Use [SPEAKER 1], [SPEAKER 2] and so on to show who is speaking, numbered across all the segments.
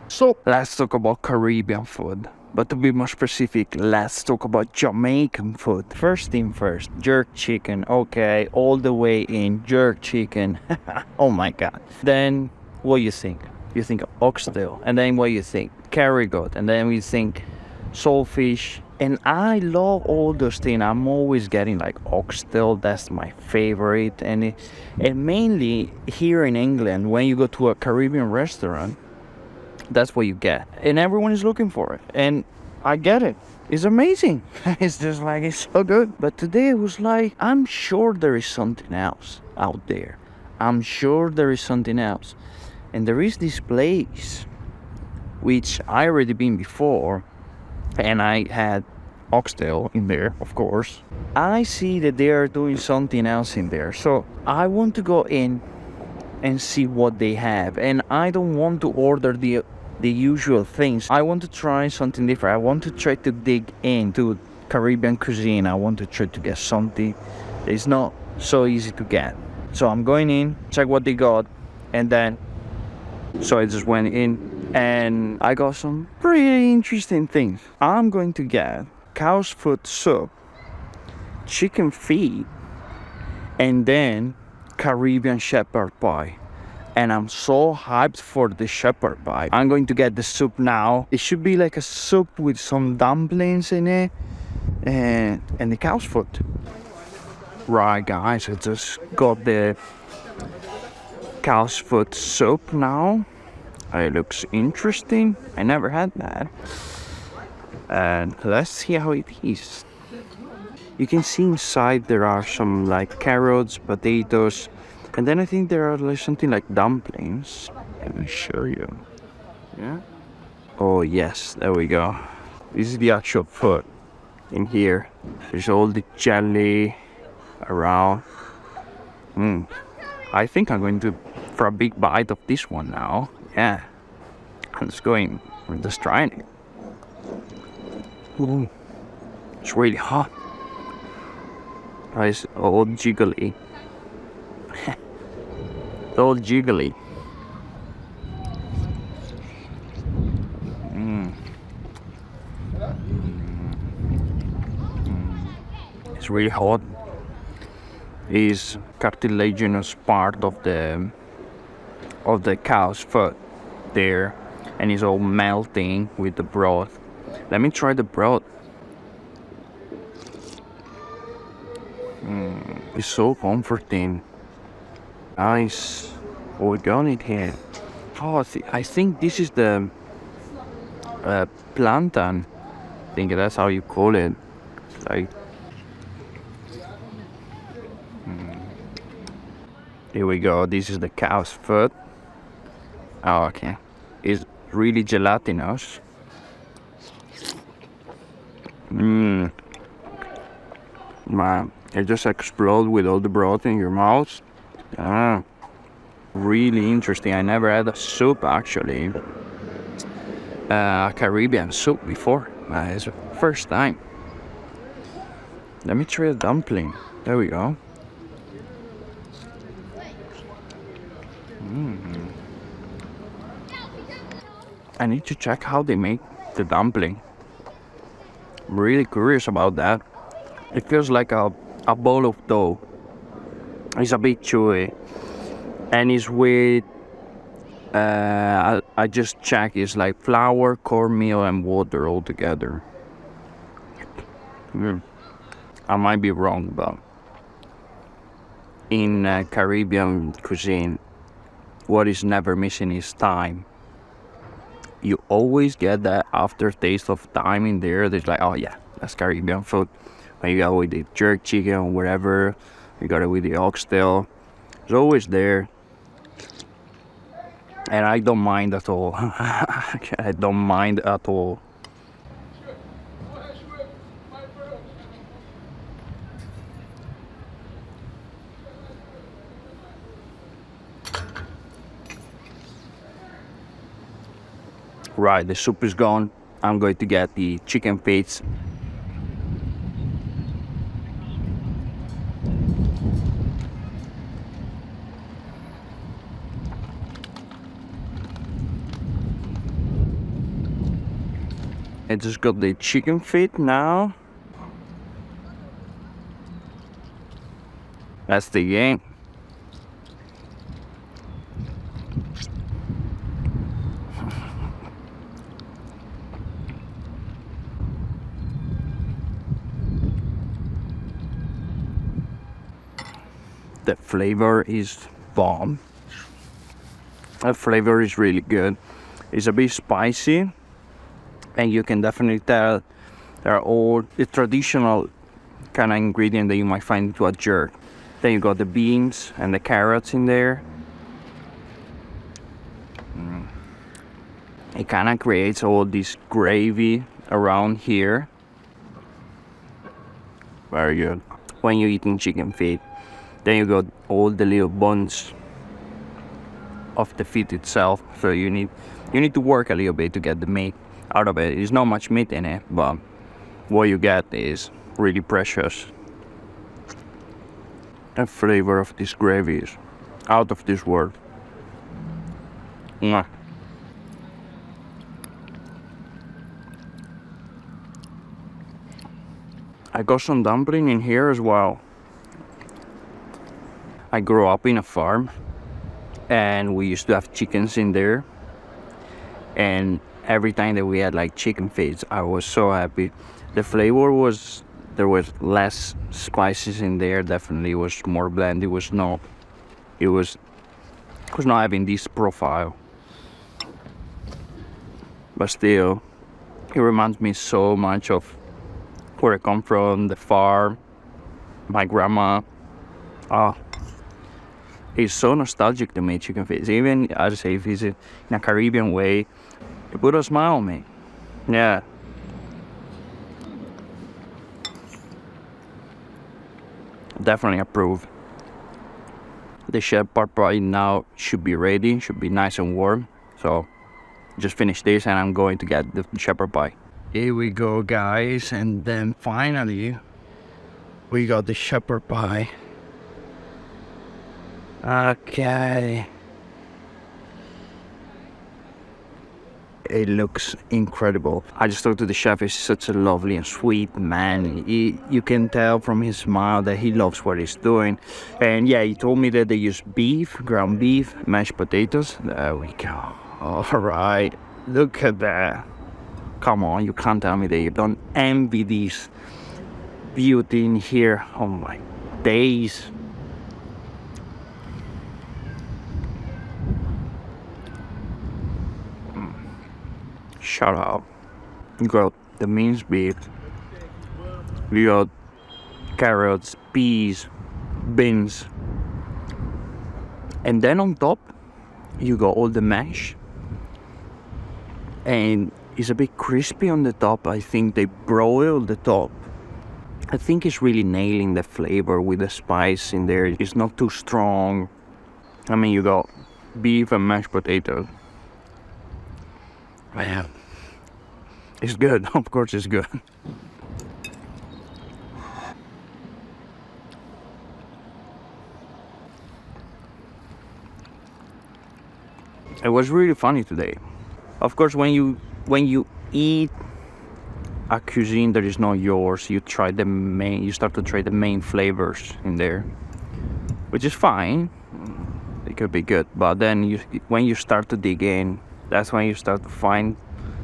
[SPEAKER 1] So let's talk about Caribbean food. But to be more specific, let's talk about Jamaican food. First thing first, jerk chicken. Okay, all the way in jerk chicken. Oh my god. Then what you think? You think oxtail, and then what you think? Carrot, and then we think saltfish. And I love all those things. I'm always getting like oxtail. That's my favorite. And mainly here in England, when you go to a Caribbean restaurant, that's what you get, and everyone is looking for it, and I get it. It's amazing. It's just like, it's so good. But today it was like, I'm sure there is something else out there. I'm sure there is something else. And there is this place which I already been before, and I had oxtail in there, of course. I see that they are doing something else in there, so I want to go in and see what they have. And I don't want to order the usual things. I want to try something different. I want to try to dig into Caribbean cuisine. I want to try to get something that is not so easy to get. So I'm going in, check what they got, and then so I just went in and I got some pretty interesting things. I'm going to get cow's foot soup, chicken feet, and then Caribbean shepherd pie. And I'm so hyped for the shepherd pie. I'm going to get the soup now. It should be like a soup with some dumplings in it and the cow's foot. Right guys, I just got the cow's foot soup now. It looks interesting. I never had that. And let's see how it is. You can see inside there are some like carrots, potatoes, and then I think there are like something like dumplings. Let me show you. Yeah. Oh yes, there we go. This is the actual foot. In here, there's all the jelly around. I think I'm going to for a big bite of this one now. Yeah. I'm just trying it. Ooh. It's really hot. It's all jiggly. It's all jiggly. It's really hot. It's cartilaginous part of the cow's foot there, and it's all melting with the broth. Let me try the broth. It's so comforting. Nice. Oh, we got it here. Oh, I think this is the plantain. I think that's how you call it. Like, here we go. This is the cow's foot. Oh, okay. It's really gelatinous. Man, it just explodes with all the broth in your mouth. Really interesting. I never had a soup actually. Caribbean soup before. It's the first time. Let me try a dumpling. There we go. I need to check how they make the dumpling. I'm really curious about that. It feels like a bowl of dough. It's a bit chewy. And it's with, I just checked, it's like flour, cornmeal, and water all together. I might be wrong, but in Caribbean cuisine, what is never missing is thyme. You always get that aftertaste of thyme in there. There's like, oh yeah, that's Caribbean food. When you got it with the jerk chicken or whatever, you got it with the oxtail. It's always there. And I don't mind at all. I don't mind at all. Right, the soup is gone. I'm going to get the chicken feet. I just got the chicken feet now. That's the game. The flavor is bomb. The flavor is really good. It's a bit spicy, and you can definitely tell they're all the traditional kind of ingredient that you might find into a jerk. Then you got the beans and the carrots in there. It kind of creates all this gravy around here. Very good. When you're eating chicken feet, then you got all the little bones of the feet itself. So you need to work a little bit to get the meat out of it. There's not much meat in it, but what you get is really precious. The flavor of this gravy is out of this world. Mwah. I got some dumpling in here as well. I grew up in a farm, and we used to have chickens in there, and every time that we had like chicken feeds, I was so happy. The flavor was, there was less spices in there, definitely was more bland. It was not having this profile, but still it reminds me so much of where I come from, the farm, my grandma. It's so nostalgic to me, chicken feet. Even, I'd say, if it's in a Caribbean way, it put a smile on me. Yeah. Definitely approve. The shepherd pie now should be ready, should be nice and warm. So, just finish this and I'm going to get the shepherd pie. Here we go, guys, and then finally we got the shepherd pie. Okay. It looks incredible. I just talked to the chef. He's such a lovely and sweet man. You can tell from his smile that he loves what he's doing. And yeah, he told me that they use beef, ground beef, mashed potatoes. There we go. All right, look at that. Come on, you can't tell me that you don't envy this beauty in here. Oh my days. Shut up. You got the minced beef, you got carrots, peas, beans, and then on top you got all the mash, and it's a bit crispy on the top. I think they broil the top. I think it's really nailing the flavor with the spice in there. It's not too strong. I mean, you got beef and mashed potatoes. Man, it's good. Of course it's good. It was really funny today. Of course, when you eat a cuisine that is not yours, you start to try the main flavors in there, which is fine. It could be good, but then when you start to dig in, that's when you start to find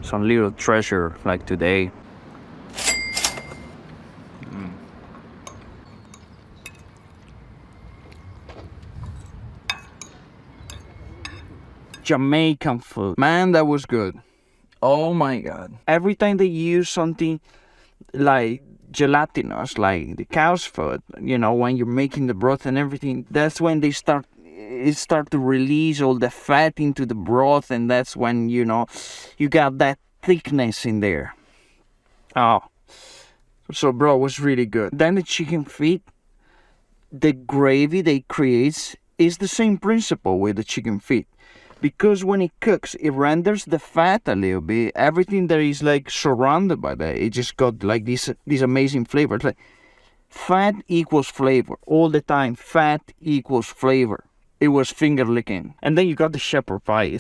[SPEAKER 1] some little treasure like today. Jamaican food, man, that was good. Oh my god. Every time they use something like gelatinous, like the cow's foot, when you're making the broth and everything, that's when they start to release all the fat into the broth, and that's when you got that thickness in there. So bro, it was really good. Then the chicken feet, the gravy they create is the same principle with the chicken feet, because when it cooks, it renders the fat a little bit. Everything that is like surrounded by that, it just got like this amazing flavor. It's like fat equals flavor all the time. Fat equals flavor. It was finger licking. And then you got the shepherd pie.